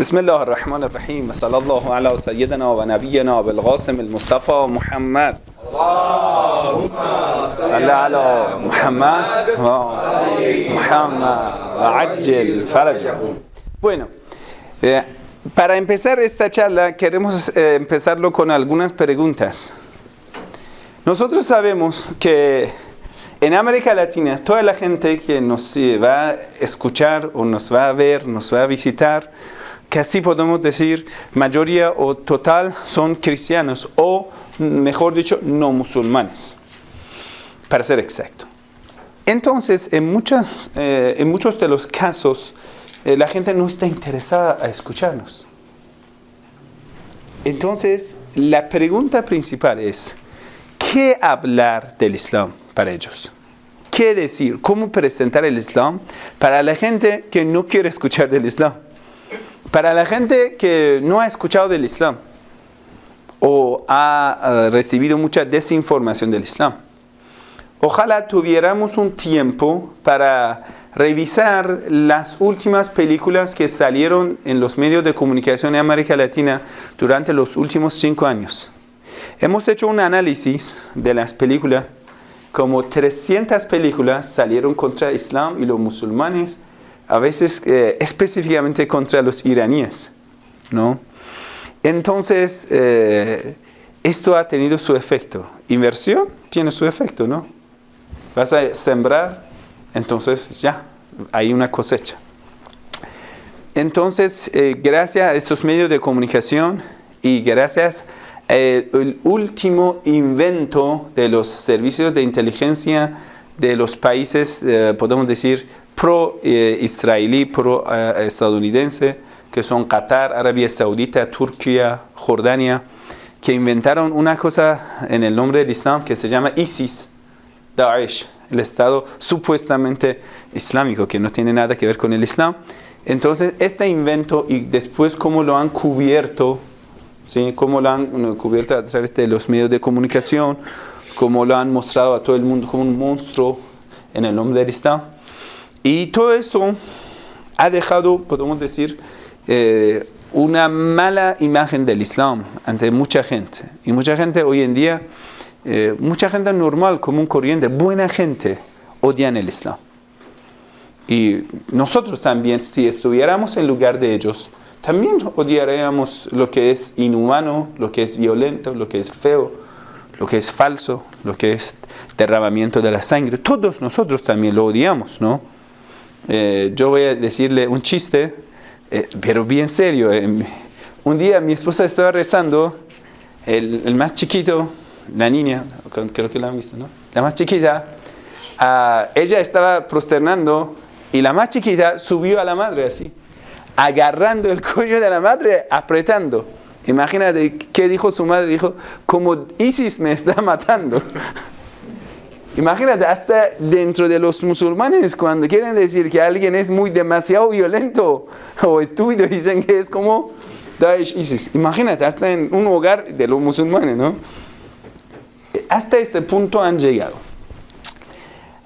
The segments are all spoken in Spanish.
بسم الله الرحمن الرحيم صلى الله على سيدنا ونبينا بالقاسم المصطفى محمد اللهم صل على محمد محمد وعجل فرجه. Bueno, para empezar esta charla queremos empezarlo con algunas preguntas. Nosotros sabemos que en América Latina toda la gente que nos va a escuchar o nos va a ver, nos va a visitar, casi podemos decir mayoría o total son cristianos o mejor dicho no musulmanes, para ser exacto. Entonces en muchos de los casos la gente no está interesada a escucharnos. Entonces la pregunta principal es ¿qué hablar del Islam para ellos? ¿Qué decir? ¿Cómo presentar el Islam para la gente que no quiere escuchar del Islam? Para la gente que no ha escuchado del Islam o ha recibido mucha desinformación del Islam. Ojalá tuviéramos un tiempo para revisar las últimas películas que salieron en los medios de comunicación en América Latina durante los últimos 5 años. Hemos hecho un análisis de las películas. Como 300 películas salieron contra Islam y los musulmanes, a veces específicamente contra los iraníes, ¿no? Entonces, esto ha tenido su efecto. Inversión tiene su efecto, ¿no? Vas a sembrar, entonces ya, hay una cosecha. Entonces, gracias a estos medios de comunicación y gracias el último invento de los servicios de inteligencia de los países, podemos decir, pro-israelí, pro-estadounidense, que son Qatar, Arabia Saudita, Turquía, Jordania, que inventaron una cosa en el nombre del Islam que se llama ISIS, Daesh, el Estado supuestamente islámico, que no tiene nada que ver con el Islam. Entonces, este invento y después cómo lo han cubierto, ¿sí? Cómo lo han cubierto a través de los medios de comunicación, cómo lo han mostrado a todo el mundo como un monstruo en el nombre del Islam. Y todo eso ha dejado, podemos decir, una mala imagen del Islam ante mucha gente. Y mucha gente hoy en día, mucha gente normal, común, corriente, buena gente, odian el Islam. Y nosotros también, si estuviéramos en lugar de ellos, también odiaríamos lo que es inhumano, lo que es violento, lo que es feo, lo que es falso, lo que es derramamiento de la sangre. Todos nosotros también lo odiamos, ¿no? Yo voy a decirle un chiste, pero bien serio. Un día mi esposa estaba rezando, el más chiquito, la niña, creo que la han visto, ¿no? La más chiquita, ella estaba prosternando y la más chiquita subió a la madre así, agarrando el cuello de la madre, apretando. Imagínate qué dijo su madre, dijo, como ISIS me está matando. Imagínate, hasta dentro de los musulmanes, cuando quieren decir que alguien es demasiado violento o estúpido, dicen que es como Daesh, ISIS. Imagínate, hasta en un hogar de los musulmanes, ¿no? Hasta este punto han llegado.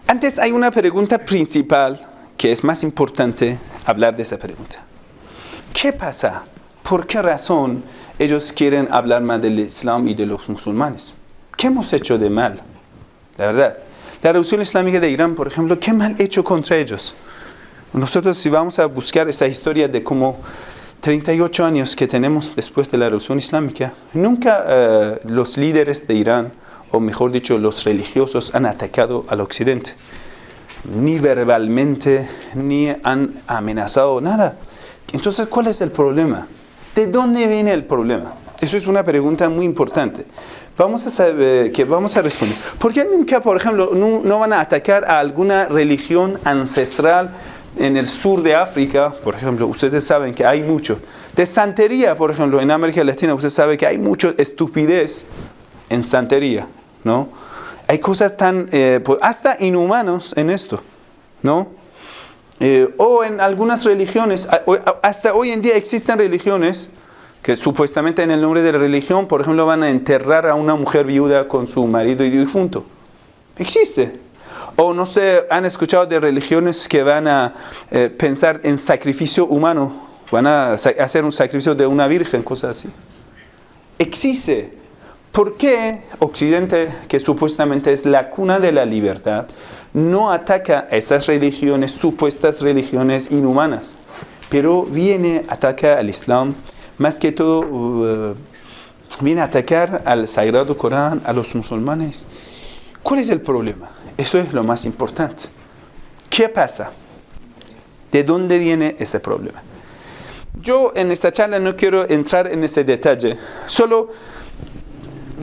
Antes hay una pregunta principal que es más importante hablar de esa pregunta. ¿Qué pasa? ¿Por qué razón ellos quieren hablar más del Islam y de los musulmanes? ¿Qué hemos hecho de mal? La verdad, la Revolución Islámica de Irán, por ejemplo, ¿qué mal hecho contra ellos? Nosotros si vamos a buscar esa historia de como 38 años que tenemos después de la Revolución Islámica, nunca los líderes de Irán, o mejor dicho, los religiosos han atacado al occidente. Ni verbalmente, ni han amenazado, nada. Entonces, ¿cuál es el problema? ¿De dónde viene el problema? Eso es una pregunta muy importante. Vamos a responder. ¿Por qué nunca, por ejemplo, no van a atacar a alguna religión ancestral en el sur de África? Por ejemplo, ustedes saben que hay mucho. De santería, por ejemplo, en América Latina, usted sabe que hay mucha estupidez en santería, ¿no? Hay cosas tan, hasta inhumanos en esto, ¿no? O en algunas religiones, hasta hoy en día existen religiones que supuestamente en el nombre de la religión, por ejemplo, van a enterrar a una mujer viuda con su marido y difunto. Existe. O no sé, han escuchado de religiones que van a pensar en sacrificio humano van a hacer un sacrificio de una virgen, cosas así. Existe. ¿Por qué Occidente, que supuestamente es la cuna de la libertad, no ataca a estas religiones, supuestas religiones inhumanas? Pero ataca al Islam, más que todo viene a atacar al Sagrado Corán, a los musulmanes. ¿Cuál es el problema? Eso es lo más importante. ¿Qué pasa? ¿De dónde viene ese problema? Yo en esta charla no quiero entrar en este detalle, solo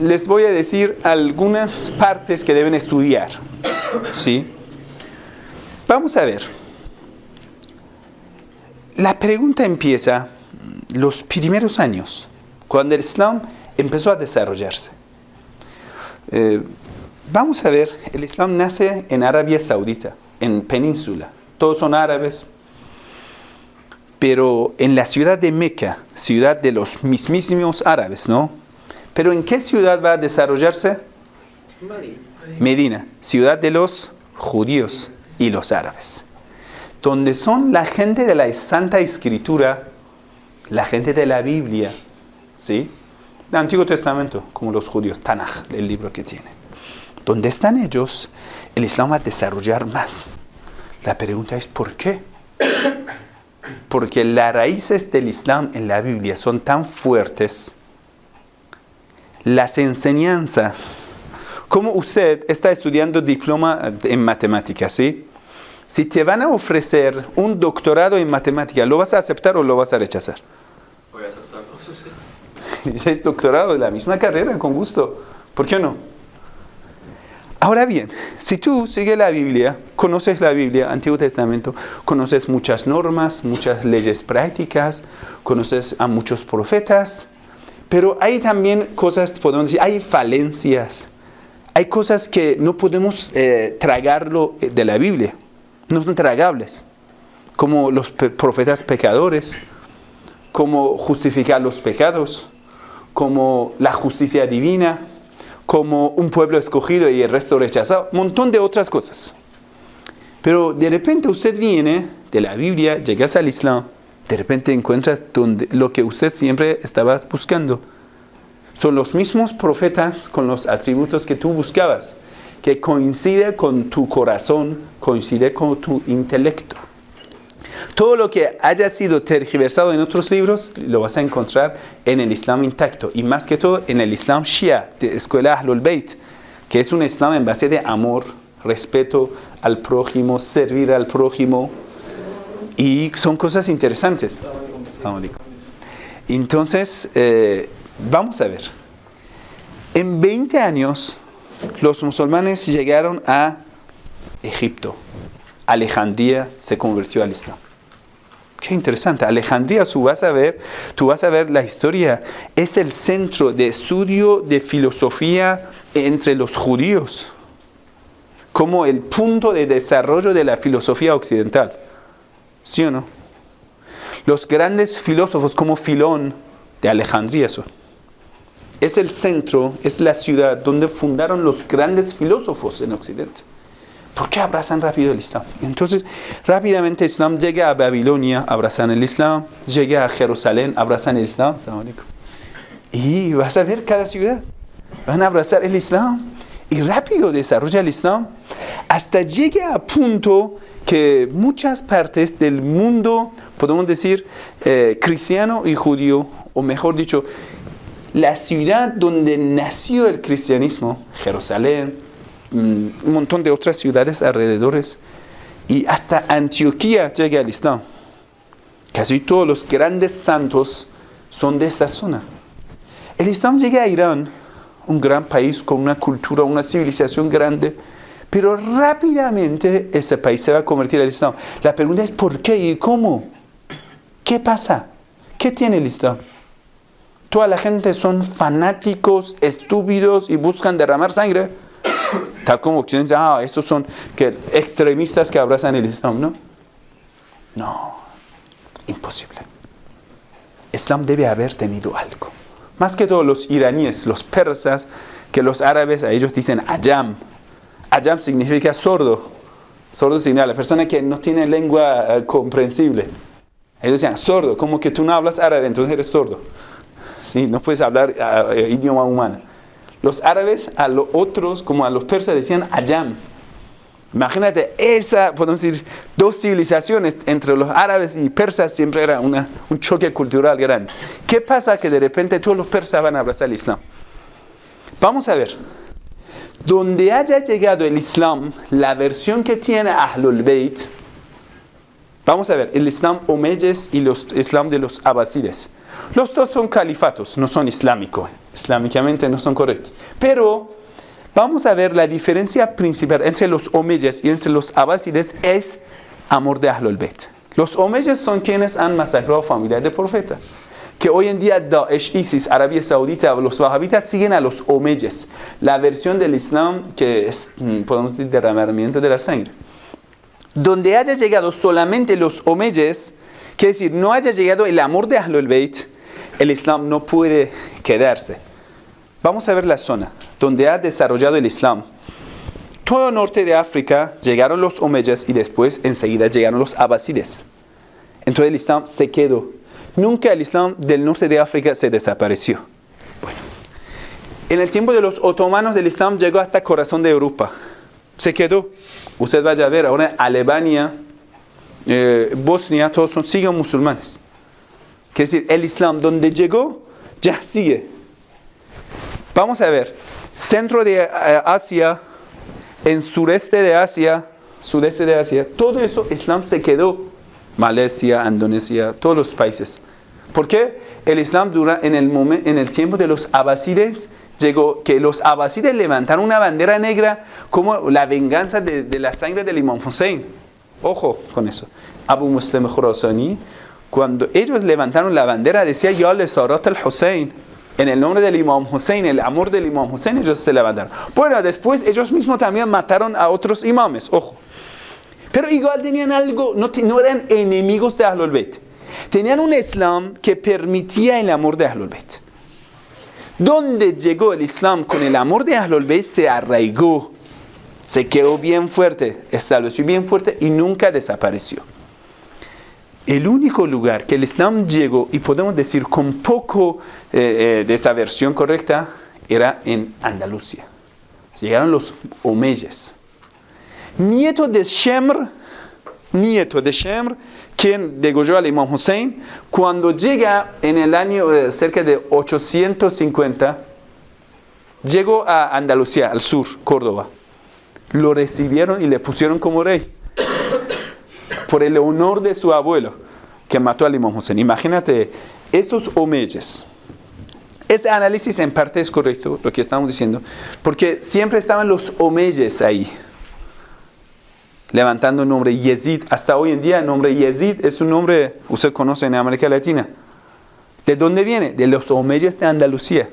les voy a decir algunas partes que deben estudiar. ¿Sí? Vamos a ver. La pregunta empieza los primeros años, cuando el Islam empezó a desarrollarse. Vamos a ver, el Islam nace en Arabia Saudita, en Península. Todos son árabes. Pero en la ciudad de Meca, ciudad de los mismísimos árabes, ¿no? Pero ¿en qué ciudad va a desarrollarse? Medina, ciudad de los judíos y los árabes. Donde son la gente de la Santa Escritura, la gente de la Biblia, ¿sí? El Antiguo Testamento, como los judíos, Tanaj, el libro que tienen. Donde están ellos, el Islam va a desarrollar más. La pregunta es ¿por qué? Porque las raíces del Islam en la Biblia son tan fuertes. Las enseñanzas, como usted está estudiando diploma en matemáticas, ¿sí? Si te van a ofrecer un doctorado en matemáticas, ¿lo vas a aceptar o lo vas a rechazar? Voy a aceptarlo. Dice doctorado de la misma carrera, con gusto. ¿Por qué no? Ahora bien, si tú sigues la Biblia, conoces la Biblia, Antiguo Testamento, conoces muchas normas, muchas leyes prácticas, conoces a muchos profetas, pero hay también cosas, podemos decir, hay falencias, hay cosas que no podemos tragarlo de la Biblia, no son tragables, como los profetas pecadores, como justificar los pecados, como la justicia divina, como un pueblo escogido y el resto rechazado, un montón de otras cosas. Pero de repente usted viene de la Biblia, llegas al Islam, de repente encuentras lo que usted siempre estaba buscando. Son los mismos profetas con los atributos que tú buscabas, que coincide con tu corazón, coincide con tu intelecto. Todo lo que haya sido tergiversado en otros libros lo vas a encontrar en el Islam intacto, y más que todo en el Islam Shia, de escuela Ahlul Bayt, que es un Islam en base de amor, respeto al prójimo, servir al prójimo, y son cosas interesantes. Entonces, vamos a ver. En 20 años, los musulmanes llegaron a Egipto. Alejandría se convirtió al Islam. Qué interesante. Alejandría, tú vas a ver la historia. Es el centro de estudio de filosofía entre los judíos, como el punto de desarrollo de la filosofía occidental. ¿Sí o no? Los grandes filósofos como Filón de Alejandría son. Es el centro, es la ciudad donde fundaron los grandes filósofos en Occidente. ¿Por qué abrazan rápido el Islam? Entonces, rápidamente el Islam llega a Babilonia, abrazan el Islam, llega a Jerusalén, abrazan el Islam. Y vas a ver cada ciudad, van a abrazar el Islam y rápido desarrolla el Islam hasta llega a punto que muchas partes del mundo, podemos decir, cristiano y judío, o mejor dicho, la ciudad donde nació el cristianismo, Jerusalén, un montón de otras ciudades alrededores, y hasta Antioquía llega el Islam. Casi todos los grandes santos son de esa zona. El Islam llega a Irán, un gran país con una cultura, una civilización grande, pero rápidamente ese país se va a convertir al Islam. La pregunta es ¿por qué y cómo? ¿Qué pasa? ¿Qué tiene el Islam? Toda la gente son fanáticos, estúpidos y buscan derramar sangre. Tal como Occidente dice, estos son extremistas que abrazan el Islam, ¿no? No, imposible. Islam debe haber tenido algo. Más que todo los iraníes, los persas, que los árabes, a ellos dicen ayam. Ayam significa sordo. Sordo significa la persona que no tiene lengua comprensible. Ellos decían, sordo, como que tú no hablas árabe, entonces eres sordo. ¿Sí? No puedes hablar idioma humano. Los árabes a los otros, como a los persas, decían ayam. Imagínate, podemos decir, dos civilizaciones entre los árabes y persas siempre era un choque cultural grande. ¿Qué pasa? Que de repente todos los persas van a abrazar el Islam. Vamos a ver. Donde haya llegado el Islam, la versión que tiene Ahlul Bayt, vamos a ver, el Islam omeyes y el Islam de los abasides. Los dos son califatos, no son islámicos. Islámicamente no son correctos. Pero vamos a ver la diferencia principal entre los omeyes y entre los abasides es amor de Ahlul Bayt. Los omeyes son quienes han masacrado familias del profeta. Que hoy en día Daesh, ISIS, Arabia Saudita, los wahabitas siguen a los omeyes. La versión del Islam que es, podemos decir, derramamiento de la sangre. Donde haya llegado solamente los omeyes, quiere decir, no haya llegado el amor de Ahlul Bayt, el Islam no puede quedarse. Vamos a ver la zona donde ha desarrollado el Islam. Todo el norte de África llegaron los omeyes y después enseguida llegaron los abasides. Entonces el Islam se quedó. Nunca el Islam del norte de África se desapareció. Bueno, en el tiempo de los otomanos el Islam llegó hasta el corazón de Europa. Se quedó. Usted vaya a ver ahora Alemania, Bosnia, todos siguen musulmanes. Quiere decir, el Islam donde llegó ya sigue. Vamos a ver, centro de Asia, en sureste de Asia, sudeste de Asia, todo eso Islam se quedó. Malasia, Indonesia, todos los países. ¿Por qué? El Islam en el tiempo de los abasides llegó, que los abasides levantaron una bandera negra como la venganza de la sangre del Imam Hussein. Ojo con eso. Abu Muslim Khurasani, cuando ellos levantaron la bandera, decía Ya le Sarat al-Hussein. En el nombre del Imam Hussein, el amor del Imam Hussein, ellos se levantaron. Bueno, después ellos mismos también mataron a otros imames. Ojo. Pero igual tenían algo, no eran enemigos de Ahlul Bayt. Tenían un Islam que permitía el amor de Ahlul Bayt. Donde llegó el Islam con el amor de Ahlul Bayt se arraigó, se quedó bien fuerte, estableció bien fuerte y nunca desapareció. El único lugar que el Islam llegó, y podemos decir con poco de esa versión correcta, era en Andalucía. Llegaron los omeyes. Nieto de Shemr, quien degolló al Imam Hussein, cuando llega en el año cerca de 850, llegó a Andalucía, al sur, Córdoba. Lo recibieron y le pusieron como rey, por el honor de su abuelo, que mató al Imam Hussein. Imagínate, estos omeyes. Este análisis en parte es correcto, lo que estamos diciendo, porque siempre estaban los omeyes ahí, levantando el nombre Yezid. Hasta hoy en día el nombre Yezid es un nombre, usted conoce en América Latina. ¿De dónde viene? De los omeyes de Andalucía.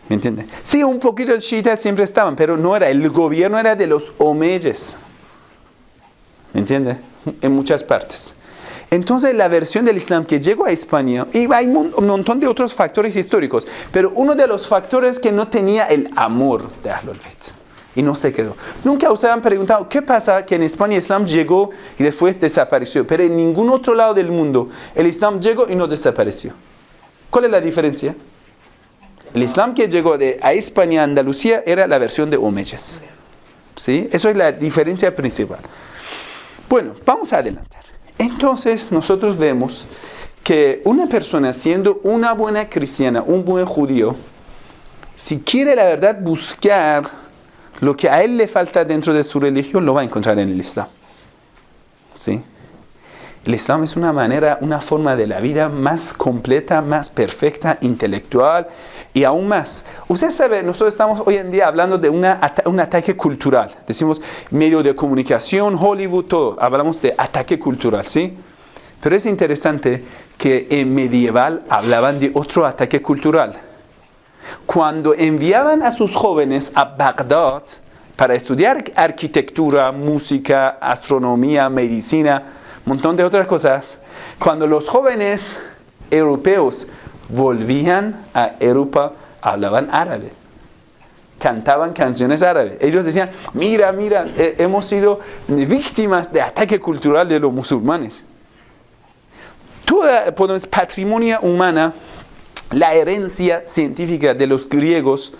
¿Me entiende? Sí, un poquito de chiitas siempre estaban, pero no era, el gobierno era de los omeyes. ¿Me entiende? En muchas partes. Entonces la versión del Islam que llegó a España, y hay un montón de otros factores históricos, pero uno de los factores que no tenía el amor de Ahlul Bayt. Y no se quedó. Nunca ustedes han preguntado, ¿qué pasa que en España el Islam llegó y después desapareció? Pero en ningún otro lado del mundo el Islam llegó y no desapareció. ¿Cuál es la diferencia? El Islam que llegó a España, Andalucía, era la versión de omeyes. ¿Sí? Eso es la diferencia principal. Bueno, vamos a adelantar. Entonces nosotros vemos que una persona siendo una buena cristiana, un buen judío, si quiere la verdad buscar lo que a él le falta dentro de su religión, lo va a encontrar en el Islam. ¿Sí? El Islam es una forma de la vida más completa, más perfecta, intelectual y aún más. Usted sabe, nosotros estamos hoy en día hablando de un ataque cultural. Decimos medio de comunicación, Hollywood, todo. Hablamos de ataque cultural, ¿sí? Pero es interesante que en medieval hablaban de otro ataque cultural. Cuando enviaban a sus jóvenes a Bagdad para estudiar arquitectura, música, astronomía, medicina, un montón de otras cosas, cuando los jóvenes europeos volvían a Europa, hablaban árabe, cantaban canciones árabes. Ellos decían, mira, hemos sido víctimas de ataque cultural de los musulmanes. Toda, podemos, patrimonio humana, la herencia científica de los griegos,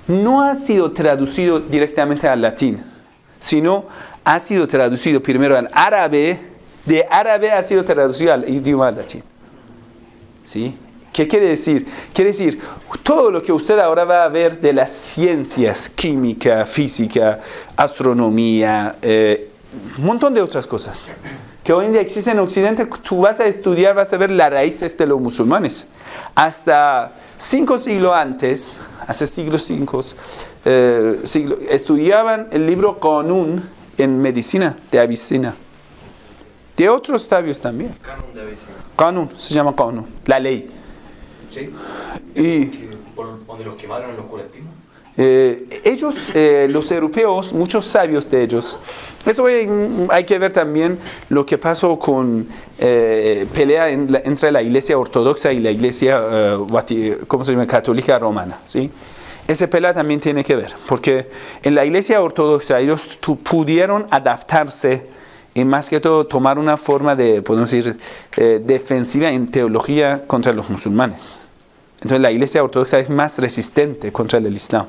no ha sido traducido directamente al latín, sino ha sido traducido primero al árabe, de árabe ha sido traducido al idioma latín. ¿Sí? ¿Qué quiere decir? Quiere decir, todo lo que usted ahora va a ver de las ciencias, química, física, astronomía, un montón de otras cosas, que hoy en día existen en Occidente, tú vas a estudiar, vas a ver las raíces de los musulmanes. Hasta 5 siglos antes, hace siglos estudiaban el libro Qanun en medicina de Avicena. De otros sabios también. Canon de Avicena. Qanun, se llama Qanun, la ley. ¿Sí? Y ¿Por donde los quemaron en los curativos? ellos, los europeos, muchos sabios de ellos, eso hay que ver también lo que pasó con pelea entre la iglesia ortodoxa y la iglesia ¿cómo se llama? Católica romana, ¿sí? Esa pelea también tiene que ver, porque en la iglesia ortodoxa ellos pudieron adaptarse y más que todo tomar una forma de, podemos decir, defensiva en teología contra los musulmanes. Entonces la iglesia ortodoxa es más resistente contra el Islam.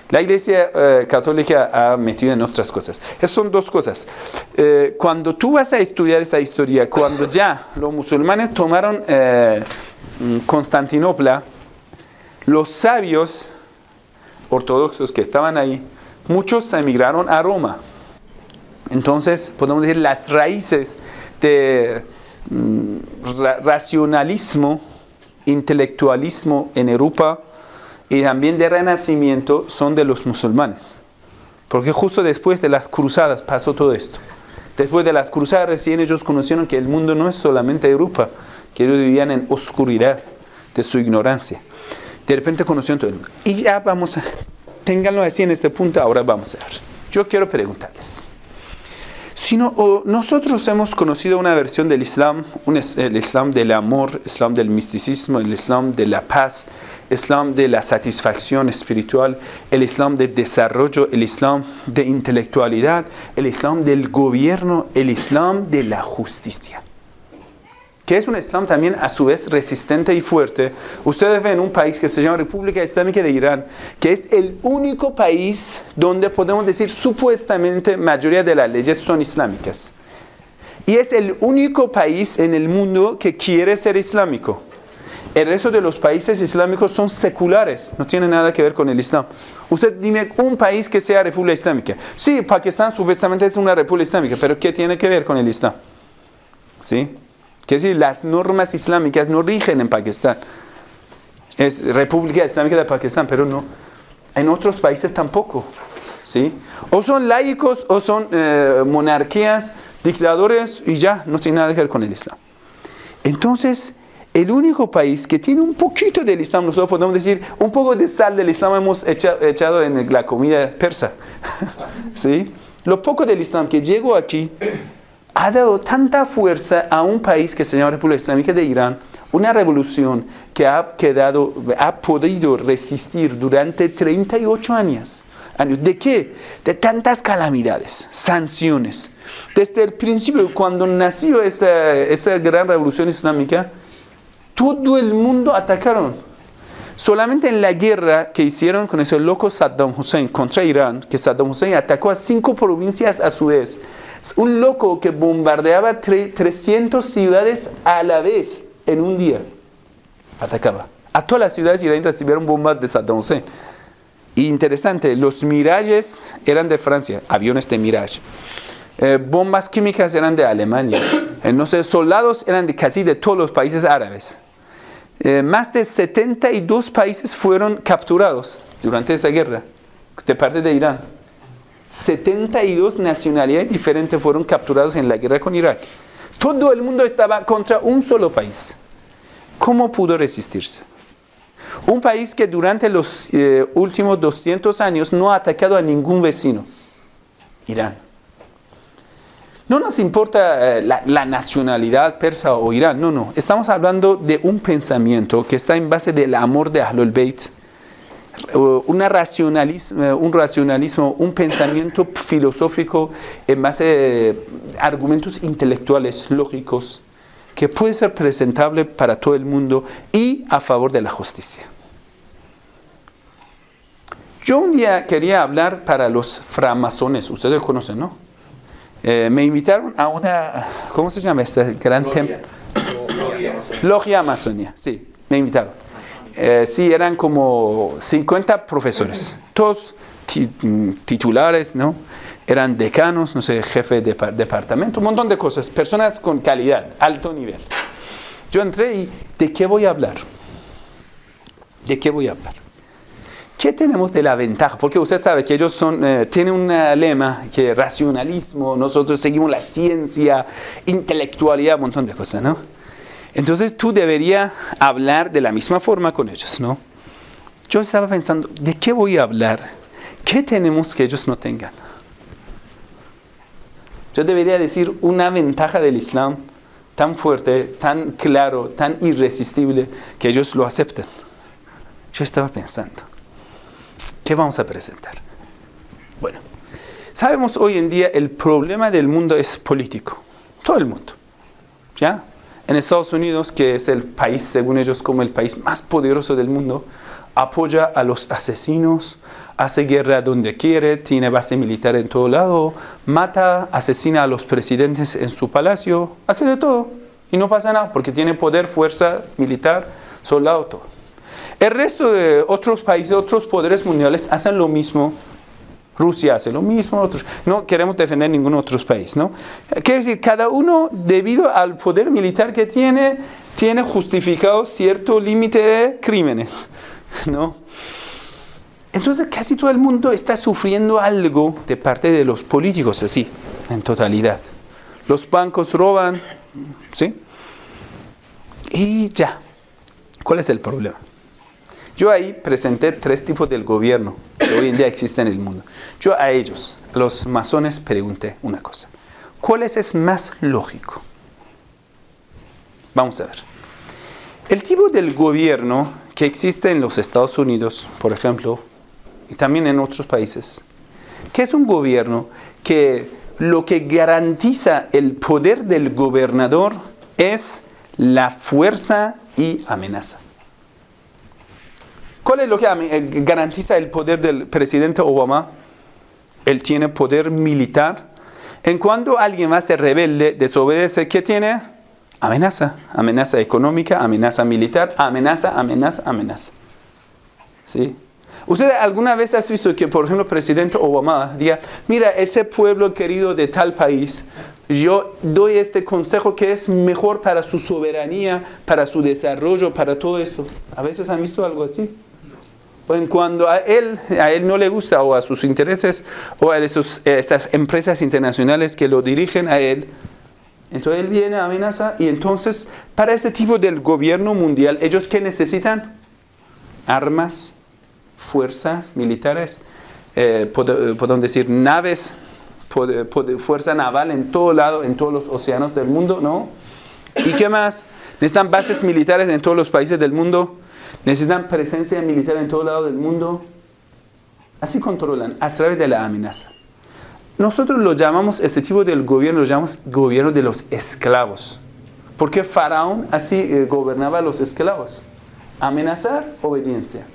La iglesia católica ha metido en otras cosas. Esas son dos cosas. Cuando tú vas a estudiar esta historia, cuando ya los musulmanes tomaron Constantinopla, los sabios ortodoxos que estaban ahí, muchos emigraron a Roma. Entonces, podemos decir, las raíces de racionalismo, intelectualismo en Europa y también de renacimiento son de los musulmanes. Porque justo después de las cruzadas pasó todo esto. Después de las cruzadas recién ellos conocieron que el mundo no es solamente Europa, que ellos vivían en oscuridad de su ignorancia. De repente conocieron todo el mundo. Y ya vamos a, ténganlo así en este punto, ahora vamos a ver. Yo quiero preguntarles. Nosotros hemos conocido una versión del Islam, el Islam del amor, el Islam del misticismo, el Islam de la paz, el Islam de la satisfacción espiritual, el Islam del desarrollo, el Islam de intelectualidad, el Islam del gobierno, el Islam de la justicia. Que es un Islam también a su vez resistente y fuerte. Ustedes ven un país que se llama República Islámica de Irán, que es el único país donde podemos decir supuestamente mayoría de las leyes son islámicas. Y es el único país en el mundo que quiere ser islámico. El resto de los países islámicos son seculares, no tienen nada que ver con el Islam. Usted dime un país que sea República Islámica. Sí, Pakistán supuestamente es una República Islámica, pero ¿qué tiene que ver con el Islam? ¿Sí? Quiere decir, las normas islámicas no rigen en Pakistán. Es República Islámica de Pakistán, pero no. En otros países tampoco. ¿Sí? O son laicos o son monarquías, dictadores y ya, no tiene nada que ver con el Islam. Entonces, el único país que tiene un poquito del Islam, nosotros podemos decir, un poco de sal del Islam hemos echado en la comida persa. ¿Sí? Lo poco del Islam que llegó aquí ha dado tanta fuerza a un país que se llama República Islámica de Irán, una revolución que ha podido resistir durante 38 años. ¿De qué? De tantas calamidades, sanciones. Desde el principio, cuando nació esa gran revolución islámica, todo el mundo atacaron. Solamente en la guerra que hicieron con ese loco Saddam Hussein contra Irán, que Saddam Hussein atacó a 5 provincias a su vez. Un loco que bombardeaba 300 ciudades a la vez en un día. Atacaba. A todas las ciudades iraníes recibieron bombas de Saddam Hussein. Y interesante, los Mirages eran de Francia, aviones de Mirage. Bombas químicas eran de Alemania. No sé, soldados eran de casi de todos los países árabes. Más de 72 países fueron capturados durante esa guerra de parte de Irán. 72 nacionalidades diferentes fueron capturados en la guerra con Irak. Todo el mundo estaba contra un solo país. ¿Cómo pudo resistirse? Un país que durante los últimos 200 años no ha atacado a ningún vecino. Irán. No nos importa la nacionalidad persa o Irán, no. Estamos hablando de un pensamiento que está en base del amor de Ahlul Bayt, un racionalismo, un pensamiento filosófico en base de argumentos intelectuales, lógicos, que puede ser presentable para todo el mundo y a favor de la justicia. Yo un día quería hablar para los framasones, ustedes conocen, ¿no? Me invitaron a una, ¿cómo se llama este gran templo? Logia Amazonia, sí, me invitaron. Sí, eran como 50 profesores, todos titulares, ¿no? Eran decanos, no sé, jefe de departamento, un montón de cosas, personas con calidad, alto nivel. Yo entré y, ¿de qué voy a hablar? ¿De qué voy a hablar? ¿Qué tenemos de la ventaja? Porque usted sabe que ellos tienen un lema que racionalismo, nosotros seguimos la ciencia, intelectualidad, un montón de cosas, ¿no? Entonces tú deberías hablar de la misma forma con ellos, ¿no? Yo estaba pensando, ¿de qué voy a hablar? ¿Qué tenemos que ellos no tengan? Yo debería decir una ventaja del Islam tan fuerte, tan claro, tan irresistible, que ellos lo acepten. Yo estaba pensando, ¿qué vamos a presentar? Bueno, sabemos hoy en día el problema del mundo es político. Todo el mundo. ¿Ya? En Estados Unidos, que es el país, según ellos, como el país más poderoso del mundo, apoya a los asesinos, hace guerra donde quiere, tiene base militar en todo lado, mata, asesina a los presidentes en su palacio, hace de todo. Y no pasa nada, porque tiene poder, fuerza militar, soldado, todo. El resto de otros países, otros poderes mundiales hacen lo mismo. Rusia hace lo mismo, no queremos defender ningún otro país, ¿no? Quiere decir, cada uno, debido al poder militar que tiene justificado cierto límite de crímenes, ¿no? Entonces casi todo el mundo está sufriendo algo de parte de los políticos, así, en totalidad. Los bancos roban, ¿sí? Y ya, ¿cuál es el problema? Yo ahí presenté 3 tipos del gobierno que hoy en día existen en el mundo. Yo a ellos, a los masones, pregunté una cosa. ¿Cuál es más lógico? Vamos a ver. El tipo del gobierno que existe en los Estados Unidos, por ejemplo, y también en otros países, que es un gobierno que lo que garantiza el poder del gobernador es la fuerza y amenaza. ¿Cuál es lo que garantiza el poder del presidente Obama? Él tiene poder militar. En cuanto alguien más se rebelde, desobedece, ¿qué tiene? Amenaza. Amenaza económica, amenaza militar, amenaza. ¿Sí? ¿Usted alguna vez ha visto que, por ejemplo, el presidente Obama diga, mira, ese pueblo querido de tal país, yo doy este consejo que es mejor para su soberanía, para su desarrollo, para todo esto? ¿A veces han visto algo así? O en cuando a él no le gusta, o a sus intereses, o a esas empresas internacionales que lo dirigen a él, entonces él viene, amenaza, y entonces para este tipo del gobierno mundial, ¿ellos qué necesitan? Armas, fuerzas militares, podemos decir naves, fuerza naval en todo lado, en todos los océanos del mundo, ¿no? ¿Y qué más? Necesitan bases militares en todos los países del mundo. Necesitan presencia militar en todo lado del mundo. Así controlan, a través de la amenaza. Nosotros lo llamamos, este tipo del gobierno, lo llamamos gobierno de los esclavos. Porque Faraón así gobernaba a los esclavos. Amenazar, obediencia.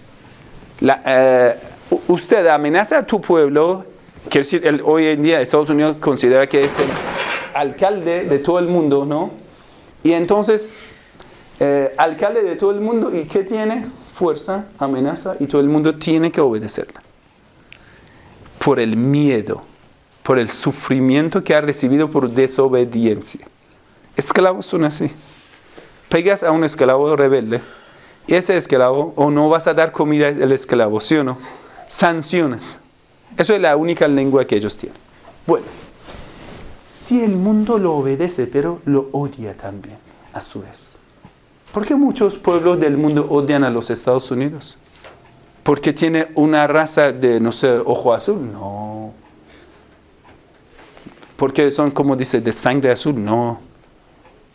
Usted amenaza a tu pueblo, quiere decir, hoy en día Estados Unidos considera que es el alcalde de todo el mundo, ¿no? Y entonces... alcalde de todo el mundo, ¿y qué tiene? Fuerza, amenaza, y todo el mundo tiene que obedecerla. Por el miedo, por el sufrimiento que ha recibido por desobediencia. Esclavos son así. Pegas a un esclavo rebelde, y ese esclavo, o no vas a dar comida al esclavo, ¿sí o no? Sanciones. Eso es la única lengua que ellos tienen. Bueno, si el mundo lo obedece, pero lo odia también, a su vez. ¿Por qué muchos pueblos del mundo odian a los Estados Unidos? ¿Porque tiene una raza de, no sé, ojo azul? No. ¿Porque son, como dice, de sangre azul? No.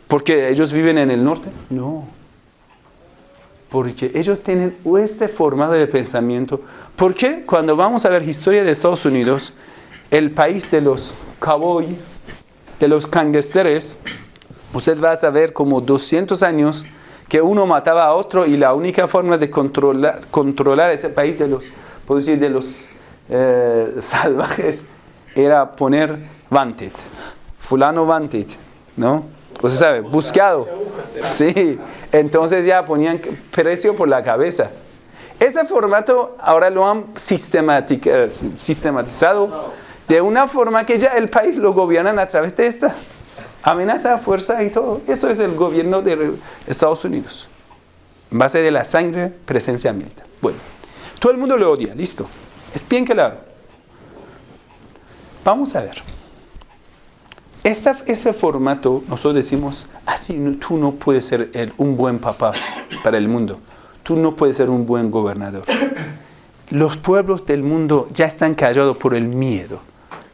¿Porque ellos viven en el norte? No. Porque ellos tienen este formato de pensamiento. ¿Por qué? Cuando vamos a ver historia de Estados Unidos, el país de los cowboys, de los gangsteres, usted va a saber como 200 años que uno mataba a otro y la única forma de controlar ese país de los, puedo decir, de los salvajes era poner wanted, fulano wanted, ¿no? Usted sabe, buscado. Sí, entonces ya ponían precio por la cabeza. Ese formato ahora lo han sistematizado de una forma que ya el país lo gobiernan a través de esta amenaza, fuerza y todo. Eso es el gobierno de Estados Unidos. En base de la sangre, presencia militar. Bueno, todo el mundo lo odia, listo. Es bien claro. Vamos a ver. Este formato, nosotros decimos, así tú no puedes ser un buen papá para el mundo. Tú no puedes ser un buen gobernador. Los pueblos del mundo ya están callados por el miedo.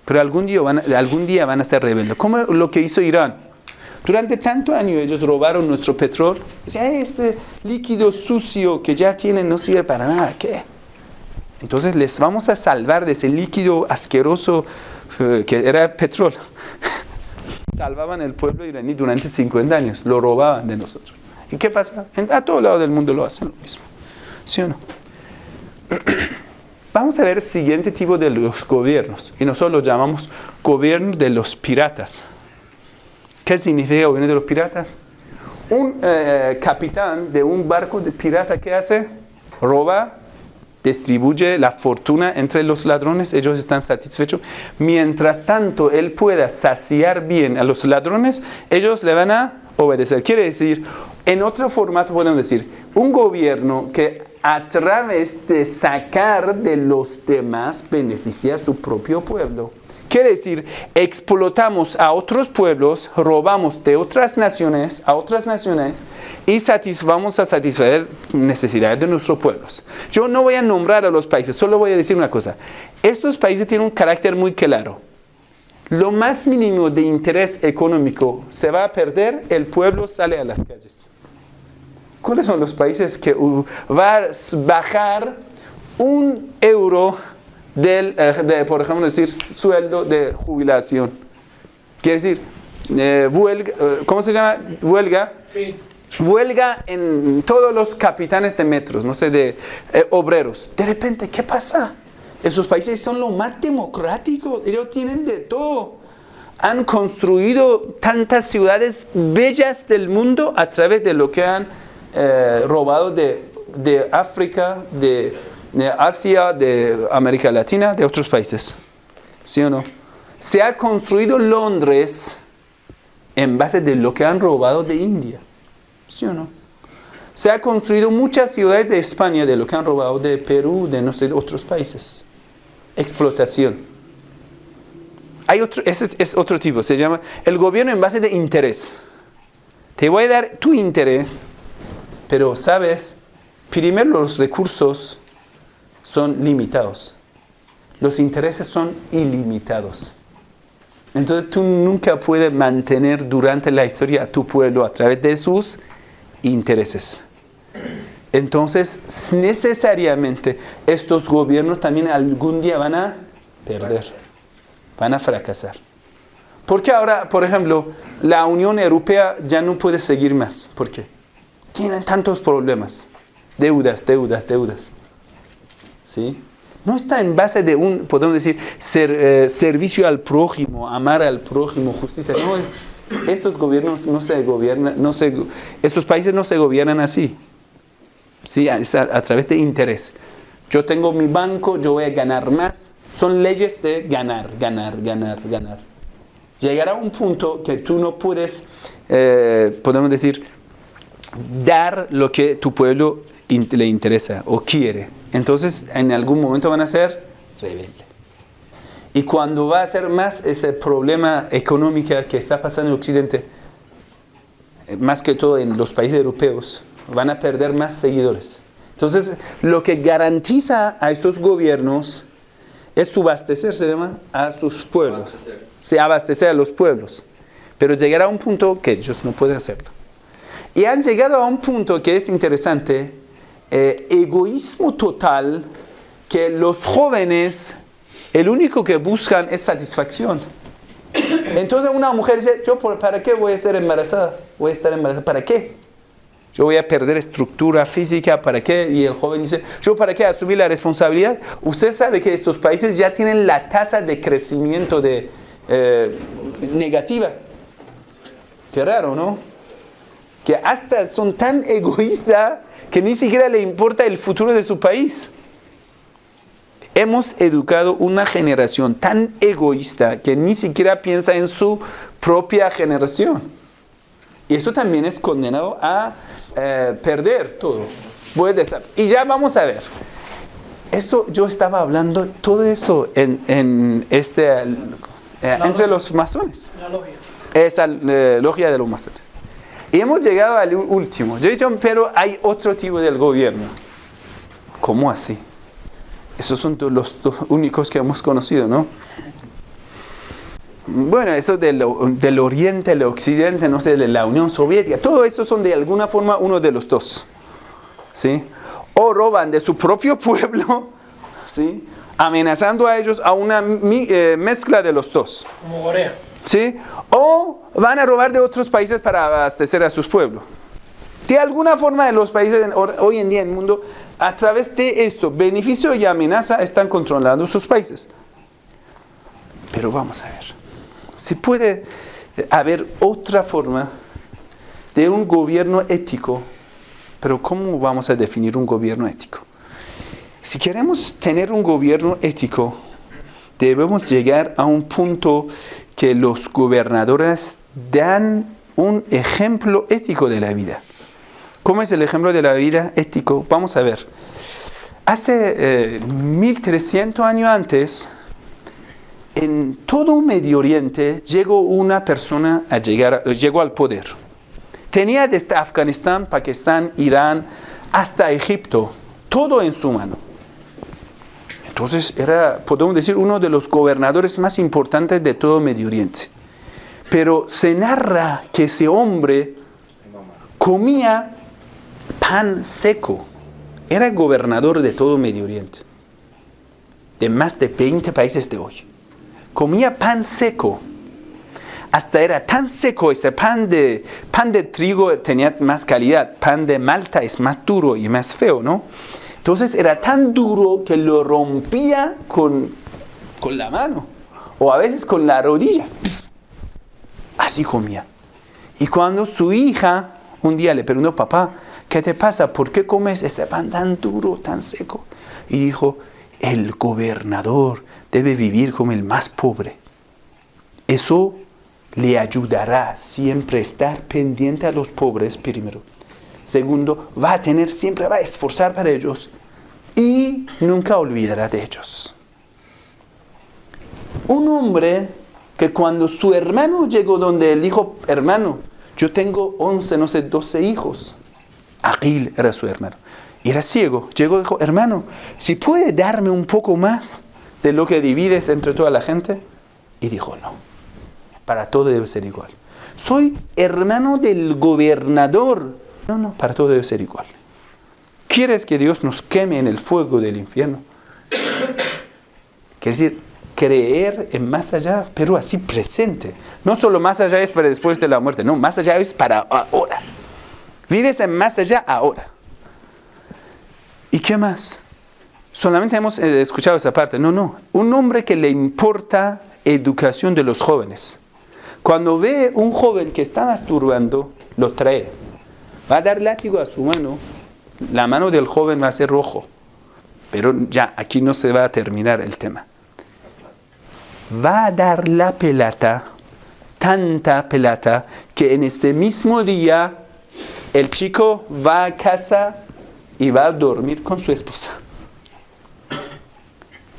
Pero algún día van a ser rebeldes. Como lo que hizo Irán. Durante tantos años ellos robaron nuestro petróleo. Decían, este líquido sucio que ya tienen no sirve para nada. ¿Qué? Entonces les vamos a salvar de ese líquido asqueroso que era petróleo. Salvaban el pueblo iraní durante 50 años. Lo robaban de nosotros. ¿Y qué pasa? A todo lado del mundo lo hacen lo mismo. ¿Sí o no? Vamos a ver el siguiente tipo de los gobiernos. Y nosotros lo llamamos gobierno de los piratas. ¿Qué significa gobierno de los piratas? Un capitán de un barco de pirata, ¿qué hace? Roba, distribuye la fortuna entre los ladrones, ellos están satisfechos. Mientras tanto, él pueda saciar bien a los ladrones, ellos le van a obedecer. Quiere decir, en otro formato podemos decir, un gobierno que a través de sacar de los demás beneficia a su propio pueblo. Quiere decir, explotamos a otros pueblos, robamos de otras naciones a otras naciones y vamos a satisfacer necesidades de nuestros pueblos. Yo no voy a nombrar a los países, solo voy a decir una cosa. Estos países tienen un carácter muy claro. Lo más mínimo de interés económico se va a perder, el pueblo sale a las calles. ¿Cuáles son los países que va a bajar €1 por ejemplo, decir sueldo de jubilación? Quiere decir, huelga, ¿cómo se llama? Huelga. Sí. Huelga en todos los capitanes de metros, no sé, de obreros. De repente, ¿qué pasa? Esos países son lo más democráticos, ellos tienen de todo. Han construido tantas ciudades bellas del mundo a través de lo que han robado de África, de Asia, de América Latina, de otros países. ¿Sí o no? Se ha construido Londres en base de lo que han robado de India. ¿Sí o no? Se ha construido muchas ciudades de España de lo que han robado de Perú, de no sé, de otros países. Explotación. Ese es otro tipo, se llama el gobierno en base de interés. Te voy a dar tu interés, pero sabes, primero los recursos son limitados. Los intereses son ilimitados. Entonces tú nunca puedes mantener durante la historia a tu pueblo a través de sus intereses. Entonces necesariamente estos gobiernos también algún día van a perder, van a fracasar. Porque ahora, por ejemplo, la Unión Europea ya no puede seguir más. ¿Por qué? Tienen tantos problemas. Deudas. ¿Sí? No está en base de podemos decir, servicio al prójimo, amar al prójimo, justicia. No, estos gobiernos no se gobiernan, estos países no se gobiernan así. ¿Sí? Es a través de interés. Yo tengo mi banco, yo voy a ganar más. Son leyes de ganar. Llegará un punto que tú no puedes, podemos decir, dar lo que tu pueblo le interesa o quiere. Entonces, en algún momento van a ser rebeldes. Y cuando va a ser más ese problema económico que está pasando en Occidente, más que todo en los países europeos, van a perder más seguidores. Entonces, lo que garantiza a estos gobiernos es subastecer, se llama, a sus pueblos. Abastecer a los pueblos. Pero llegará a un punto que ellos no pueden hacerlo. Y han llegado a un punto que es interesante, egoísmo total, que los jóvenes, el único que buscan es satisfacción. Entonces una mujer dice, ¿para qué voy a ser embarazada? Voy a estar embarazada, ¿para qué? Yo voy a perder estructura física, ¿para qué? Y el joven dice, ¿yo para qué asumir la responsabilidad? Usted sabe que estos países ya tienen la tasa de crecimiento negativa. Qué raro, ¿no? Que hasta son tan egoístas que ni siquiera le importa el futuro de su país. Hemos educado una generación tan egoísta que ni siquiera piensa en su propia generación. Y eso también es condenado a perder todo. Y ya vamos a ver. Esto yo estaba hablando, todo eso entre los masones. La logia. Esa logia de los masones. Y hemos llegado al último. Yo he dicho, pero hay otro tipo del gobierno. ¿Cómo así? Esos son los dos únicos que hemos conocido, ¿no? Bueno, eso del Oriente, el Occidente, no sé, de la Unión Soviética, todo eso son de alguna forma uno de los dos, ¿sí? O roban de su propio pueblo, ¿sí? Amenazando a ellos a una mezcla de los dos. Como Corea. ¿Sí? O van a robar de otros países para abastecer a sus pueblos. De alguna forma de los países hoy en día en el mundo, a través de esto, beneficio y amenaza, están controlando sus países. Pero vamos a ver, si puede haber otra forma de un gobierno ético, pero ¿cómo vamos a definir un gobierno ético? Si queremos tener un gobierno ético, debemos llegar a un punto que los gobernadores dan un ejemplo ético de la vida. ¿Cómo es el ejemplo de la vida ético? Vamos a ver. Hace 1300 años antes, en todo Medio Oriente llegó una persona llegó al poder. Tenía desde Afganistán, Pakistán, Irán, hasta Egipto, todo en su mano. Entonces era, podemos decir, uno de los gobernadores más importantes de todo Medio Oriente. Pero se narra que ese hombre comía pan seco. Era gobernador de todo Medio Oriente, de más de 20 países de hoy. Comía pan seco. Hasta era tan seco, este pan de trigo tenía más calidad. Pan de malta es más duro y más feo, ¿no? Entonces era tan duro que lo rompía con la mano. O a veces con la rodilla. Así comía. Y cuando su hija un día le preguntó, papá, ¿qué te pasa? ¿Por qué comes este pan tan duro, tan seco? Y dijo, el gobernador debe vivir como el más pobre. Eso le ayudará siempre a estar pendiente a los pobres, primero. Segundo, va a esforzar para ellos y nunca olvidará de ellos. Un hombre que cuando su hermano llegó donde él dijo, hermano, yo tengo 12 hijos. Aqil era su hermano. Y era ciego. Llegó y dijo, hermano, si puede darme un poco más de lo que divides entre toda la gente. Y dijo, no, para todo debe ser igual. Soy hermano del gobernador. No, para todo debe ser igual. ¿Quieres que Dios nos queme en el fuego del infierno? Quiere decir, creer en más allá, pero así presente. No solo más allá es para después de la muerte, no, más allá es para ahora. Vives en más allá ahora. ¿Y qué más? Solamente hemos escuchado esa parte. No. Un hombre que le importa educación de los jóvenes. Cuando ve un joven que está masturbando, lo trae. Va a dar látigo a su mano. La mano del joven va a ser rojo. Pero ya, aquí no se va a terminar el tema. Va a dar la pelata, tanta pelata, que en este mismo día el chico va a casa y va a dormir con su esposa.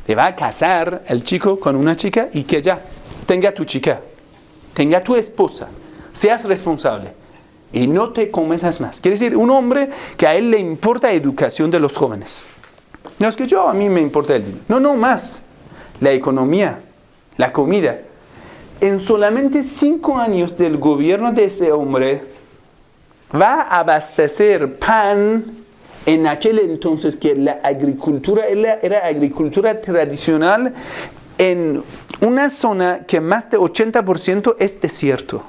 Le va a casar el chico con una chica y que ya tenga tu chica, tenga tu esposa, seas responsable y no te cometas más. Quiere decir, un hombre que a él le importa la educación de los jóvenes. No es que a mí me importa el dinero. No, más. La economía, la comida. En solamente 5 años del gobierno de ese hombre, va a abastecer pan en aquel entonces que la agricultura era agricultura tradicional en una zona que más de 80% es desierto.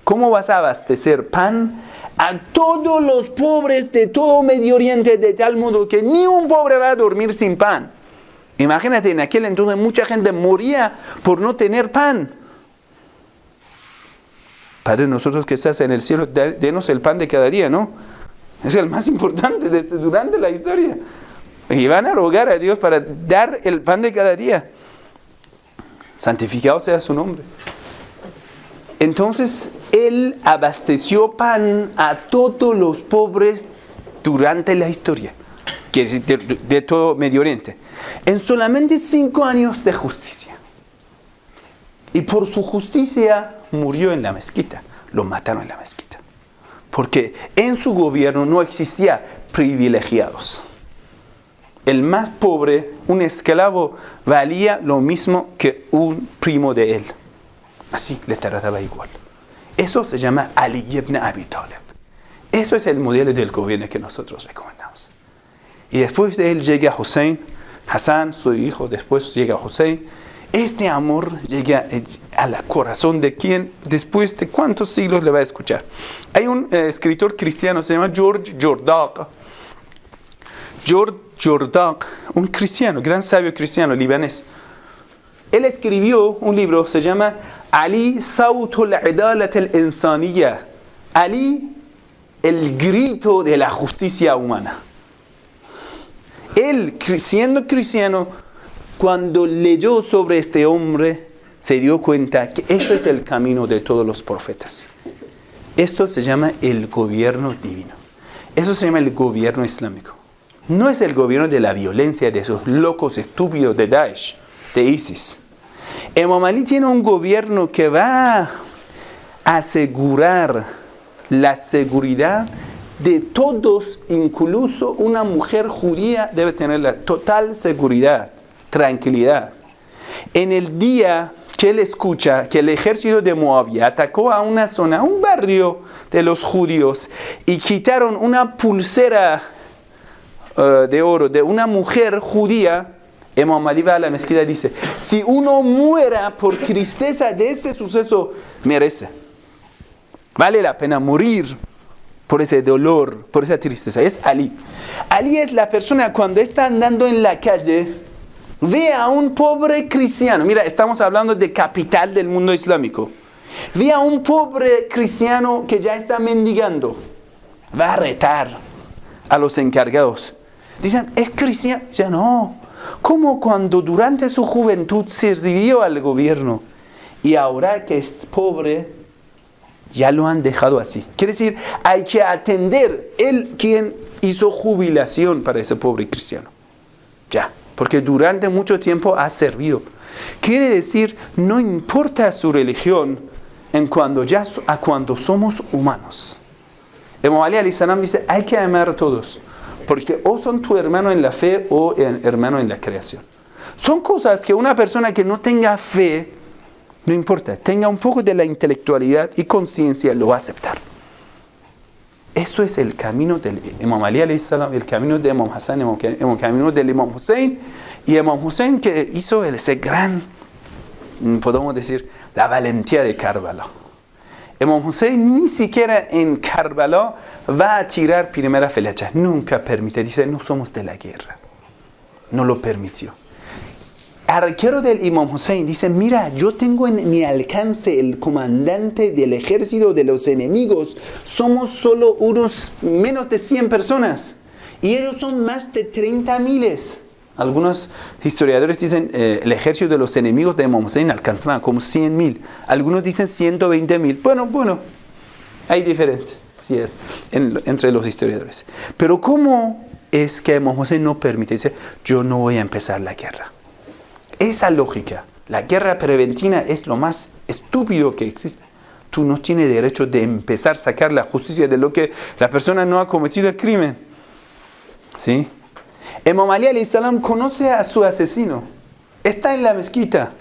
¿Cómo vas a abastecer pan a todos los pobres de todo Medio Oriente de tal modo que ni un pobre va a dormir sin pan? Imagínate, en aquel entonces mucha gente moría por no tener pan. Padre, nosotros que estás en el cielo, denos el pan de cada día, ¿no? Es el más importante durante la historia. Y van a rogar a Dios para dar el pan de cada día. Santificado sea su nombre. Entonces, Él abasteció pan a todos los pobres durante la historia, que es de todo Medio Oriente, en solamente 5 años de justicia. Y por su justicia murió en la mezquita, lo mataron en la mezquita. Porque en su gobierno no existía privilegiados. El más pobre, un esclavo, valía lo mismo que un primo de él. Así le trataba igual. Eso se llama Ali ibn Abi Talib. Eso es el modelo del gobierno que nosotros recomendamos. Y después de él llega Hussein, Hassan, su hijo, después llega Hussein. Este amor llega al corazón de quien, después de cuántos siglos le va a escuchar. Hay un escritor cristiano, se llama George Jordac. George Jordac, un cristiano, gran sabio cristiano libanés. Él escribió un libro, se llama Ali Sautul Idalat al-Insaniya. Ali, el grito de la justicia humana. Él, siendo cristiano, cuando leyó sobre este hombre, se dio cuenta que eso es el camino de todos los profetas. Esto se llama el gobierno divino. Eso se llama el gobierno islámico. No es el gobierno de la violencia de esos locos estúpidos de Daesh, de ISIS. Imam Ali tiene un gobierno que va a asegurar la seguridad de todos, incluso una mujer judía debe tener la total seguridad, tranquilidad. En el día que él escucha que el ejército de Moabia atacó a una zona, a un barrio de los judíos, y quitaron una pulsera de oro de una mujer judía, Imam Ali va a la mezquita y dice: si uno muera por tristeza de este suceso, merece. Vale la pena morir por ese dolor, por esa tristeza. Es Ali. Ali es la persona cuando está andando en la calle, ve a un pobre cristiano. Mira, estamos hablando de capital del mundo islámico. Ve a un pobre cristiano que ya está mendigando. Va a retar a los encargados. Dicen: ¿es cristiano? Ya no. Como cuando durante su juventud sirvió al gobierno y ahora que es pobre, ya lo han dejado así. Quiere decir, hay que atender él quien hizo jubilación para ese pobre cristiano. Ya, porque durante mucho tiempo ha servido. Quiere decir, no importa su religión cuando somos humanos. Imam Ali alayhi salam dice: hay que amar a todos, porque o son tu hermano en la fe o hermano en la creación. Son cosas que una persona que no tenga fe, no importa, tenga un poco de la intelectualidad y conciencia, lo va a aceptar. Eso es el camino del Imam Ali alayhi salam, el camino de Imam Hassan, el camino del Imam Hussein, y Imam Hussein que hizo ese gran, podemos decir, la valentía de Karbala. Imam Hussein ni siquiera en Karbala va a tirar primera flecha, nunca permite, dice: no somos de la guerra, no lo permitió. Arquero del Imam Hussein dice: mira, yo tengo en mi alcance el comandante del ejército de los enemigos, somos solo unos menos de 100 personas y ellos son más de 30,000. Algunos historiadores dicen el ejército de los enemigos de Imam Hussein alcanzaba como 100,000. Algunos dicen 120,000. Bueno, hay diferencias entre los historiadores. Pero ¿cómo es que Imam Hussein no permite? Dice: yo no voy a empezar la guerra. Esa lógica, la guerra preventiva, es lo más estúpido que existe. Tú no tienes derecho de empezar a sacar la justicia de lo que la persona no ha cometido el crimen. ¿Sí? Imam Ali alayhi salam conoce a su asesino. Está en la mezquita.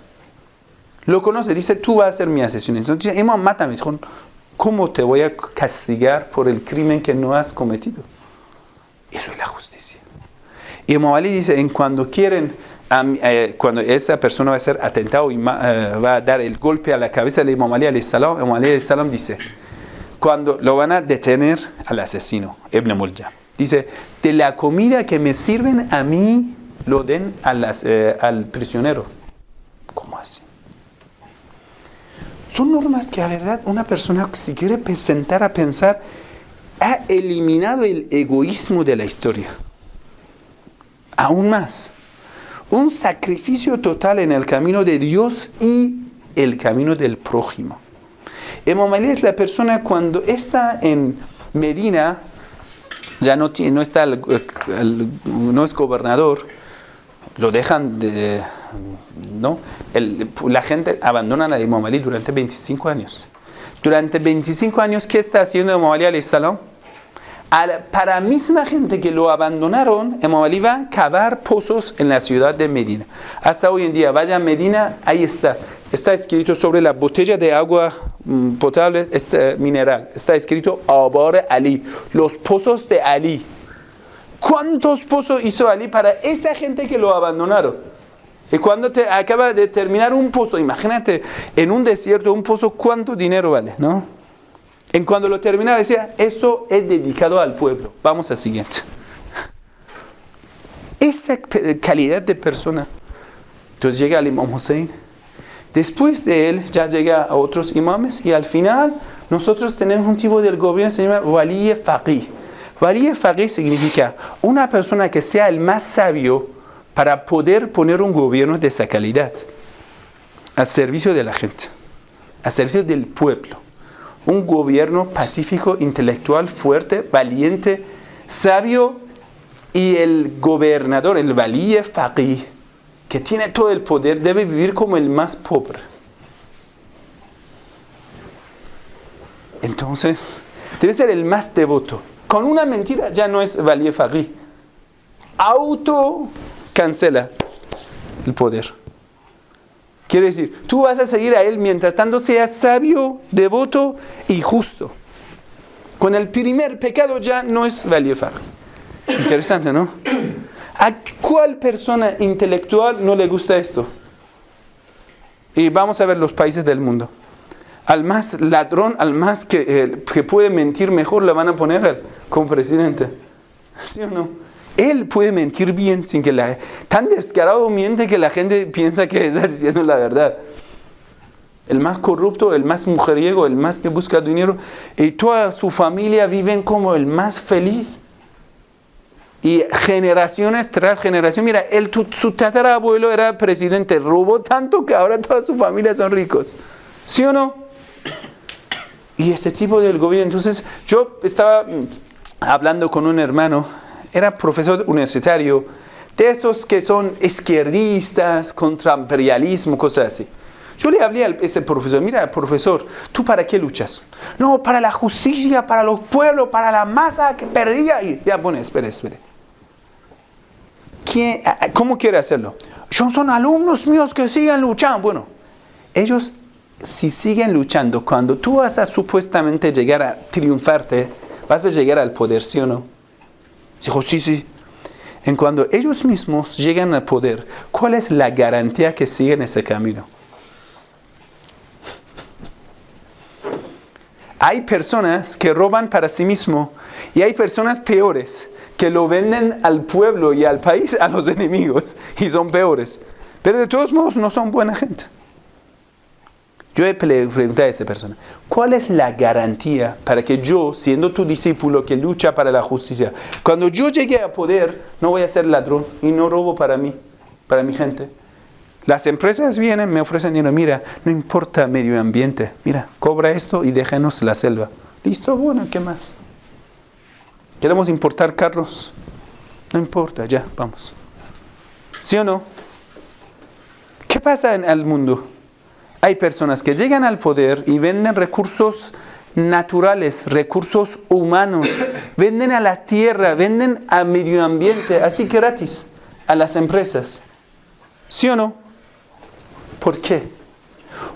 Lo conoce, dice: tú vas a ser mi asesino. Entonces dice: Imam, mátame. Dijo: ¿cómo te voy a castigar por el crimen que no has cometido? Eso es la justicia. Y Imam Ali dice, en cuando quieren, cuando esa persona va a ser atentado y va a dar el golpe a la cabeza de Imam Ali alayhi salam, Imam Ali alayhi salam dice, cuando lo van a detener al asesino, Ibn Muljam, dice, de la comida que me sirven a mí, lo den al prisionero. ¿Cómo así? Son normas que, a verdad, una persona, si quiere sentar a pensar, ha eliminado el egoísmo de la historia. Aún más, un sacrificio total en el camino de Dios y el camino del prójimo. Imam Ali es la persona cuando está en Medina, ya no es gobernador, lo dejan ¿no? La gente abandona a Imam Ali durante 25 años. Durante 25 años, ¿qué está haciendo Imam Ali alayhi salam? Para la misma gente que lo abandonaron, Imam Ali va a cavar pozos en la ciudad de Medina. Hasta hoy en día, vaya a Medina, ahí está. Está escrito sobre la botella de agua potable, mineral. Está escrito Abar Ali, los pozos de Ali. ¿Cuántos pozos hizo Ali para esa gente que lo abandonaron? Y cuando te acaba de terminar un pozo, imagínate, en un desierto, un pozo, ¿cuánto dinero vale? ¿No? En cuando lo terminaba decía, eso es dedicado al pueblo. Vamos al siguiente. Esa calidad de persona. Entonces llega el Imam Hussein. Después de él ya llega a otros imames y al final nosotros tenemos un tipo del gobierno que se llama Wali Faqih. Wali Faqih significa una persona que sea el más sabio para poder poner un gobierno de esa calidad al servicio de la gente, al servicio del pueblo. Un gobierno pacífico, intelectual, fuerte, valiente, sabio, y el gobernador, el Wali Faqih, que tiene todo el poder, debe vivir como el más pobre. Entonces, debe ser el más devoto. Con una mentira ya no es Wali Faqih. Auto cancela el poder. Quiere decir, tú vas a seguir a él mientras tanto seas sabio, devoto y justo. Con el primer pecado ya no es Wali Faqih. Interesante, ¿no? ¿A cuál persona intelectual no le gusta esto? Y vamos a ver los países del mundo. Al más ladrón, al más que puede mentir mejor, le van a poner como presidente. ¿Sí o no? Él puede mentir bien sin que tan descarado miente que la gente piensa que está diciendo la verdad. El más corrupto, el más mujeriego, el más que busca dinero, y toda su familia viven como el más feliz. Y generaciones tras generación, mira, su tatarabuelo era presidente, robó tanto que ahora toda su familia son ricos. ¿Sí o no? Y ese tipo del gobierno. Entonces, yo estaba hablando con un hermano, era profesor universitario, de estos que son izquierdistas, contra imperialismo, cosas así. Yo le hablé a ese profesor, mira, profesor, ¿tú para qué luchas? No, para la justicia, para los pueblos, para la masa que perdía. Y ya, bueno, espere. ¿Cómo quiere hacerlo? Son alumnos míos que siguen luchando. Bueno, ellos si siguen luchando, cuando tú vas a supuestamente llegar a triunfarte, vas a llegar al poder, ¿sí o no? Dijo, sí. En cuando ellos mismos llegan al poder, ¿cuál es la garantía que siguen ese camino? Hay personas que roban para sí mismos y hay personas peores que lo venden al pueblo y al país a los enemigos y son peores. Pero de todos modos no son buena gente. Yo le pregunté a esa persona, ¿cuál es la garantía para que yo, siendo tu discípulo que lucha para la justicia, cuando yo llegue a poder, no voy a ser ladrón y no robo para mí, para mi gente? Las empresas vienen, me ofrecen dinero, mira, no importa medio ambiente, mira, cobra esto y déjanos la selva. Listo, bueno, ¿qué más? ¿Queremos importar carros? No importa, ya, vamos. ¿Sí o no? ¿Qué pasa en el mundo? Hay personas que llegan al poder y venden recursos naturales, recursos humanos, venden a la tierra, venden al medio ambiente, así gratis, a las empresas. ¿Sí o no? ¿Por qué?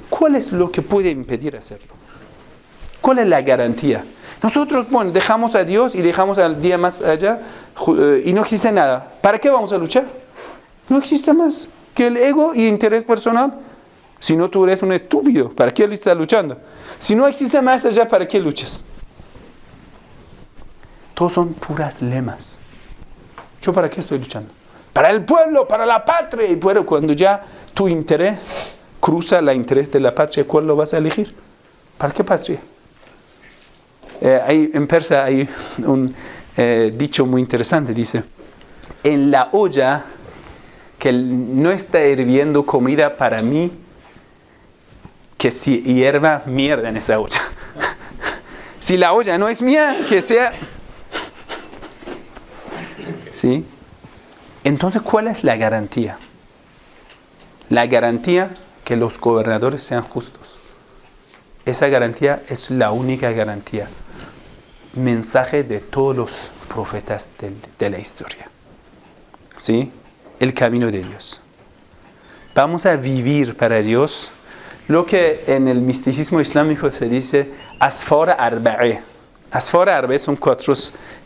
¿Cuál es lo que puede impedir hacerlo? ¿Cuál es la garantía? Nosotros, bueno, dejamos a Dios y dejamos al día más allá y no existe nada. ¿Para qué vamos a luchar? No existe más que el ego y interés personal. Si no, tú eres un estúpido. ¿Para qué estás luchando? Si no existe más allá, ¿para qué luchas? Todos son puras lemas. ¿Yo para qué estoy luchando? Para el pueblo, para la patria. Y bueno, cuando ya tu interés cruza el interés de la patria, ¿cuál lo vas a elegir? ¿Para qué patria? En persa hay un dicho muy interesante. Dice, en la olla que no está hirviendo comida para mí, que si hierva mierda en esa olla. Si la olla no es mía, que sea... ¿Sí? Entonces, ¿cuál es la garantía? La garantía que los gobernadores sean justos. Esa garantía es la única garantía. Mensaje de todos los profetas de la historia. ¿Sí? El camino de Dios. Vamos a vivir para Dios lo que en el misticismo islámico se dice Asfar Arba'i. Asfar Arba'i son 4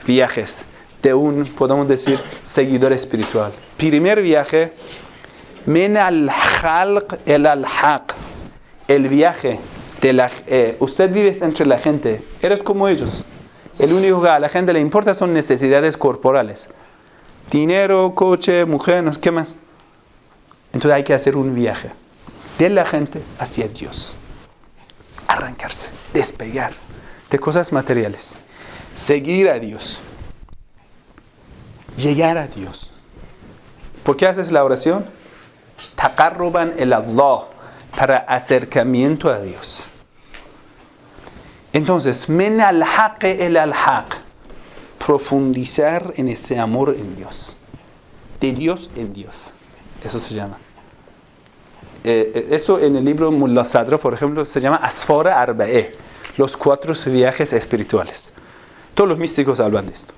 viajes de un, podemos decir, seguidor espiritual. Primer viaje, min al-khalq el al-haq. El viaje de la... usted vive entre la gente, eres como ellos. El único que a la gente le importa son necesidades corporales. Dinero, coche, mujer, no sé qué más. Entonces hay que hacer un viaje de la gente hacia Dios. Arrancarse, despegar de cosas materiales. Seguir a Dios. Llegar a Dios. ¿Por qué haces la oración? Taqarruban el Allah, para acercamiento a Dios. Entonces, men al-haq el al-haq, profundizar en ese amor en Dios. De Dios en Dios. Eso se llama. Eso en el libro Mullah Sadra, por ejemplo, se llama Asfar Arba'i, los 4 viajes espirituales. Todos los místicos hablan de esto.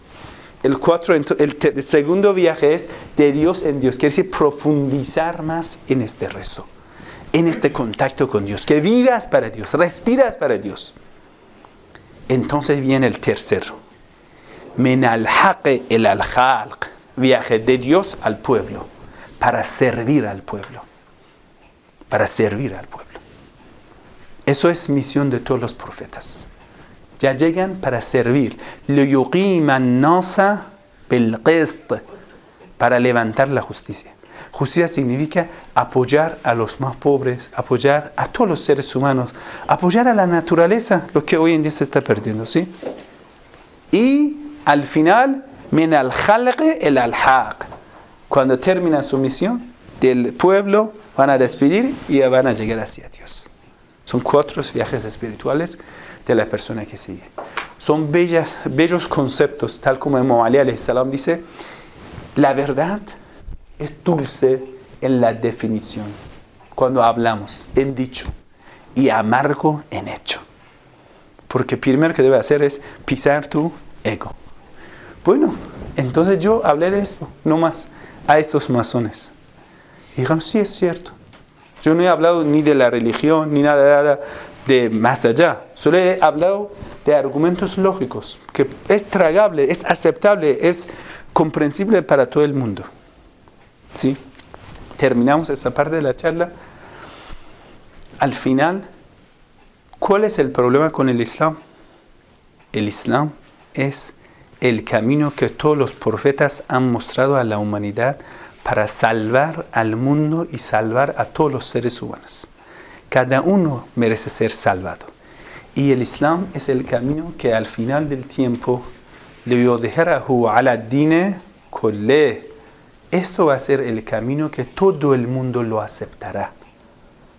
El segundo viaje es de Dios en Dios. Quiere decir profundizar más en este rezo, en este contacto con Dios. Que vivas para Dios, respiras para Dios. Entonces viene el tercero. Min al-haq el al-khalq. Viaje de Dios al pueblo, para servir al pueblo. Para servir al pueblo. Eso es misión de todos los profetas. Ya llegan para servir. Liyuqiman nasa bil qist, para levantar la justicia. Justicia significa apoyar a los más pobres, apoyar a todos los seres humanos, apoyar a la naturaleza, lo que hoy en día se está perdiendo, ¿sí? Y al final, min al-khalq el al-haq. Cuando termina su misión del pueblo, van a despedir y van a llegar hacia Dios. Son 4 viajes espirituales de la persona que sigue. Son bellos conceptos, tal como Imam Ali alayhi salam dice, la verdad es dulce en la definición, cuando hablamos, en dicho, y amargo en hecho. Porque primero que debe hacer es pisar tu ego. Bueno, entonces yo hablé de esto, no más, a estos masones. Y dijeron, sí, es cierto. Yo no he hablado ni de la religión, ni nada de más allá. Solo he hablado de argumentos lógicos, que es tragable, es aceptable, es comprensible para todo el mundo. ¿Sí? Terminamos esta parte de la charla. Al final, ¿cuál es el problema con el Islam? El Islam es el camino que todos los profetas han mostrado a la humanidad para salvar al mundo y salvar a todos los seres humanos. Cada uno merece ser salvado. Y el Islam es el camino que al final del tiempo liyudhhirahu ala ad-dini kullih. Esto va a ser el camino que todo el mundo lo aceptará.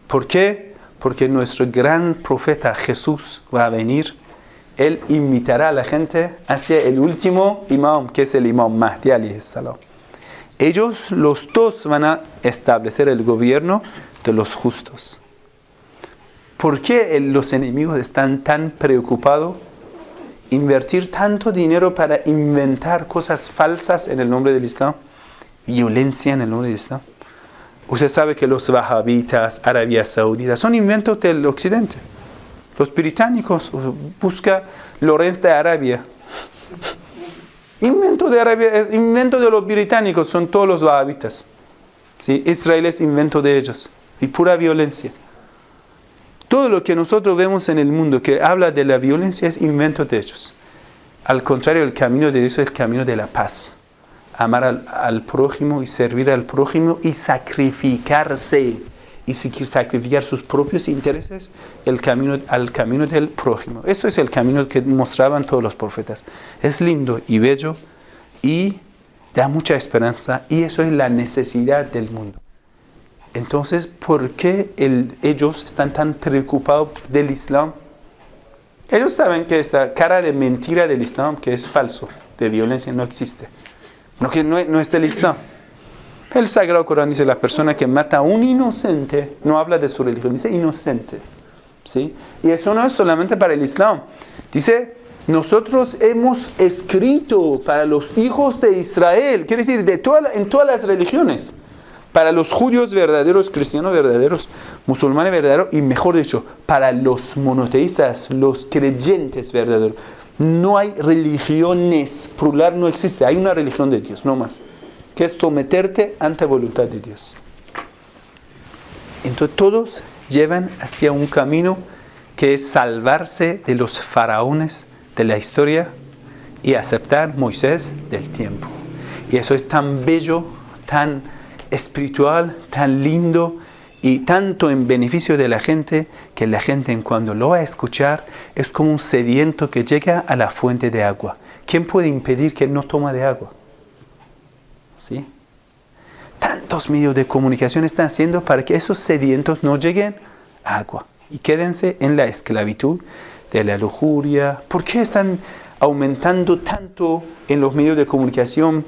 ¿Por qué? Porque nuestro gran profeta Jesús va a venir. Él invitará a la gente hacia el último imam, que es el imam Mahdi alayhi salam. Ellos, los dos, van a establecer el gobierno de los justos. ¿Por qué los enemigos están tan preocupados? Invertir tanto dinero para inventar cosas falsas en el nombre del Islam. Violencia en el nombre del Islam. Usted sabe que los wahabitas, Arabia Saudita, son inventos del occidente. Los británicos buscan Lorenz de Arabia. Invento de Arabia, es invento de los británicos, son todos los wahabitas. ¿Sí? Israel es invento de ellos. Y pura violencia. Todo lo que nosotros vemos en el mundo que habla de la violencia es invento de ellos. Al contrario, el camino de Dios es el camino de la paz. Amar al prójimo y servir al prójimo y sacrificarse. Y sacrificar sus propios intereses al camino del prójimo. Esto es el camino que mostraban todos los profetas. Es lindo y bello y da mucha esperanza, y eso es la necesidad del mundo. Entonces, ¿por qué ellos están tan preocupados del Islam? Ellos saben que esta cara de mentira del Islam, que es falso, de violencia, no existe. No es del Islam. El Sagrado Corán dice: la persona que mata a un inocente, no habla de su religión, dice inocente. ¿Sí? Y eso no es solamente para el Islam. Dice: nosotros hemos escrito para los hijos de Israel, quiere decir, en todas las religiones, para los judíos verdaderos, cristianos verdaderos, musulmanes verdaderos, y mejor dicho, para los monoteístas, los creyentes verdaderos. No hay religiones, plural no existe, hay una religión de Dios, no más, que es someterte ante la voluntad de Dios. Entonces todos llevan hacia un camino que es salvarse de los faraones de la historia y aceptar Moisés del tiempo. Y eso es tan bello, tan espiritual, tan lindo y tanto en beneficio de la gente, que la gente cuando lo va a escuchar es como un sediento que llega a la fuente de agua. ¿Quién puede impedir que no toma de agua? ¿Sí? Tantos medios de comunicación están haciendo para que esos sedientos no lleguen a agua y quédense en la esclavitud de la lujuria. ¿Por qué están aumentando tanto en los medios de comunicación,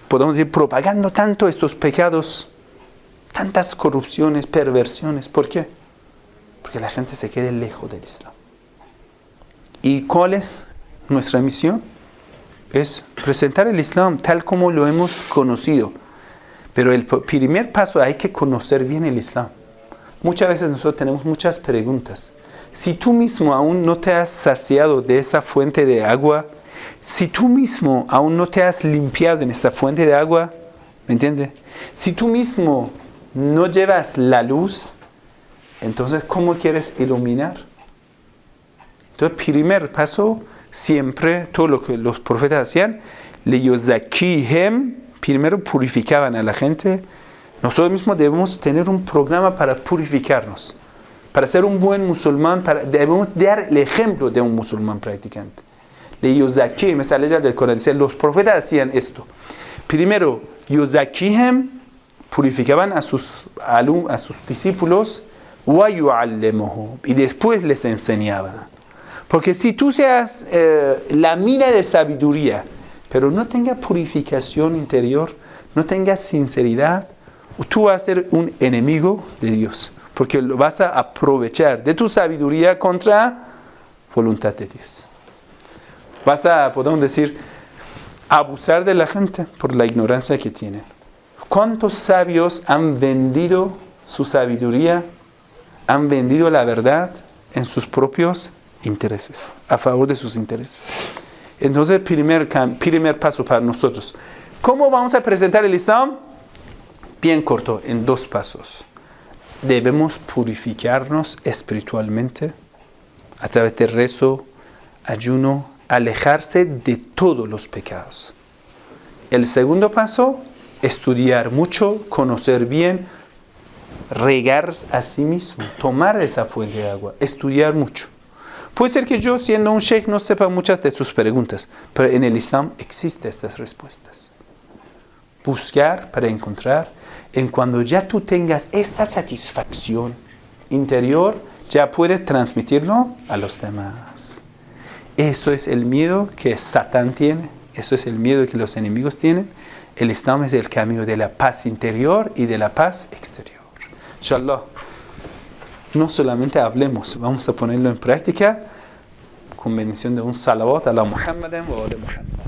podemos decir, propagando tanto estos pecados, tantas corrupciones, perversiones? ¿Por qué? Porque la gente se quede lejos del Islam. ¿Y cuál es nuestra misión? Es presentar el Islam tal como lo hemos conocido. Pero el primer paso, hay que conocer bien el Islam. Muchas veces nosotros tenemos muchas preguntas. Si tú mismo aún no te has saciado de esa fuente de agua, si tú mismo aún no te has limpiado en esta fuente de agua, ¿me entiendes? Si tú mismo no llevas la luz, entonces ¿cómo quieres iluminar? Entonces, primer paso, siempre, todo lo que los profetas hacían, leyuzakihem, primero purificaban a la gente. Nosotros mismos debemos tener un programa para purificarnos, para ser un buen musulmán, debemos dar el ejemplo de un musulmán practicante. Leyuzakihem, esa ley del Corán dice, los profetas hacían esto. Primero, yuzakihem, purificaban a sus discípulos, wa yu'allimuhum, y después les enseñaban. Porque si tú seas la mina de sabiduría, pero no tengas purificación interior, no tengas sinceridad, tú vas a ser un enemigo de Dios. Porque lo vas a aprovechar de tu sabiduría contra voluntad de Dios. Vas a, podemos decir, abusar de la gente por la ignorancia que tienen. ¿Cuántos sabios han vendido su sabiduría, han vendido la verdad en sus propios intereses, a favor de sus intereses? Entonces, primer paso para nosotros. ¿Cómo vamos a presentar el Islam? Bien corto, en 2 pasos. Debemos purificarnos espiritualmente a través de rezo, ayuno, alejarse de todos los pecados. El segundo paso, estudiar mucho, conocer bien, regar a sí mismo, tomar de esa fuente de agua, estudiar mucho. Puede ser que yo, siendo un sheikh, no sepa muchas de sus preguntas, pero en el Islam existen estas respuestas. Buscar para encontrar, en cuando ya tú tengas esta satisfacción interior, ya puedes transmitirlo a los demás. Eso es el miedo que Satán tiene, eso es el miedo que los enemigos tienen. El Islam es el camino de la paz interior y de la paz exterior. Inshallah, no solamente hablemos, vamos a ponerlo en práctica con bendición de un salawat a la Muhammadan wa ala Muhammad.